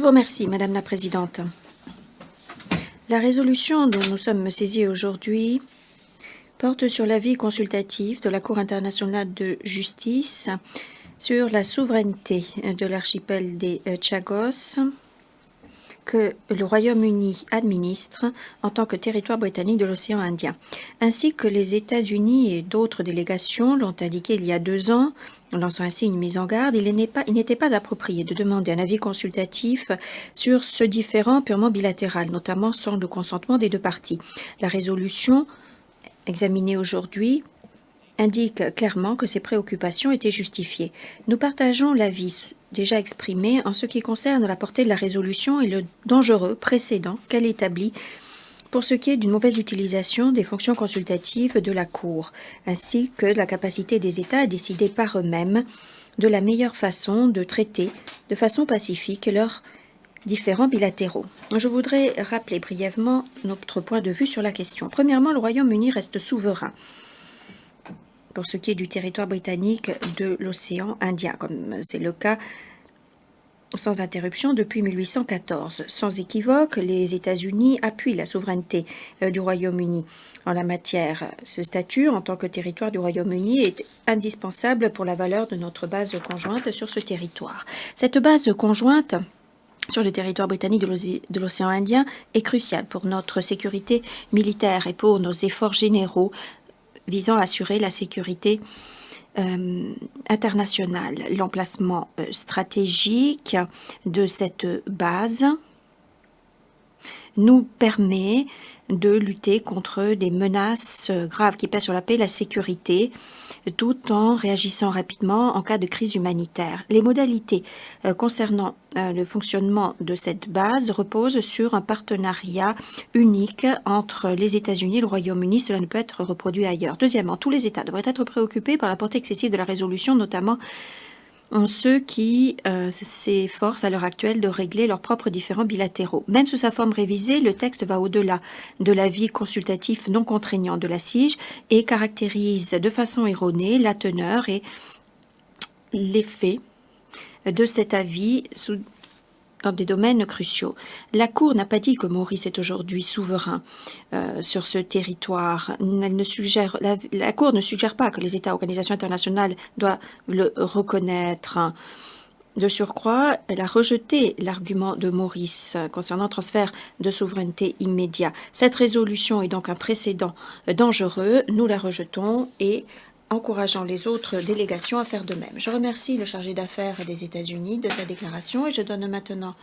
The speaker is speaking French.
vous remercie, Madame la Présidente. La résolution dont nous sommes saisis aujourd'hui porte sur l'avis consultatif de la Cour internationale de justice sur la souveraineté de l'archipel des Chagos que le Royaume-Uni administre en tant que territoire britannique de l'océan Indien, ainsi que les États-Unis et d'autres délégations l'ont indiqué il y a 2 ans, en lançant ainsi une mise en garde. Il n'était pas approprié de demander un avis consultatif sur ce différend purement bilatéral, notamment sans le consentement des 2 parties. La résolution examinée aujourd'hui indique clairement que ces préoccupations étaient justifiées. Nous partageons l'avis déjà exprimé en ce qui concerne la portée de la résolution et le dangereux précédent qu'elle établit pour ce qui est d'une mauvaise utilisation des fonctions consultatives de la Cour, ainsi que la capacité des États à décider par eux-mêmes de la meilleure façon de traiter de façon pacifique leurs différents bilatéraux. Je voudrais rappeler brièvement notre point de vue sur la question. Premièrement, le Royaume-Uni reste souverain pour ce qui est du territoire britannique de l'océan Indien, comme c'est le cas sans interruption depuis 1814. Sans équivoque, les États-Unis appuient la souveraineté du Royaume-Uni en la matière. Ce statut, en tant que territoire du Royaume-Uni, est indispensable pour la valeur de notre base conjointe sur ce territoire. Cette base conjointe sur le territoire britannique de l'océan Indien est cruciale pour notre sécurité militaire et pour nos efforts généraux visant à assurer la sécurité internationale. L'emplacement stratégique de cette base nous permet de lutter contre des menaces graves qui pèsent sur la paix et la sécurité, tout en réagissant rapidement en cas de crise humanitaire. Les modalités concernant le fonctionnement de cette base reposent sur un partenariat unique entre les États-Unis et le Royaume-Uni. Cela ne peut être reproduit ailleurs. Deuxièmement, tous les États devraient être préoccupés par la portée excessive de la résolution, notamment ceux qui s'efforcent à l'heure actuelle de régler leurs propres différends bilatéraux. Même sous sa forme révisée, le texte va au-delà de l'avis consultatif non contraignant de la CIJ et caractérise de façon erronée la teneur et l'effet de cet avis dans des domaines cruciaux. La Cour n'a pas dit que Maurice est aujourd'hui souverain sur ce territoire. La Cour ne suggère pas que les États et organisations internationales doivent le reconnaître. De surcroît, elle a rejeté l'argument de Maurice concernant le transfert de souveraineté immédiat. Cette résolution est donc un précédent dangereux. Nous la rejetons et encourageant les autres délégations à faire de même. Je remercie le chargé d'affaires des États-Unis de sa déclaration et je donne maintenant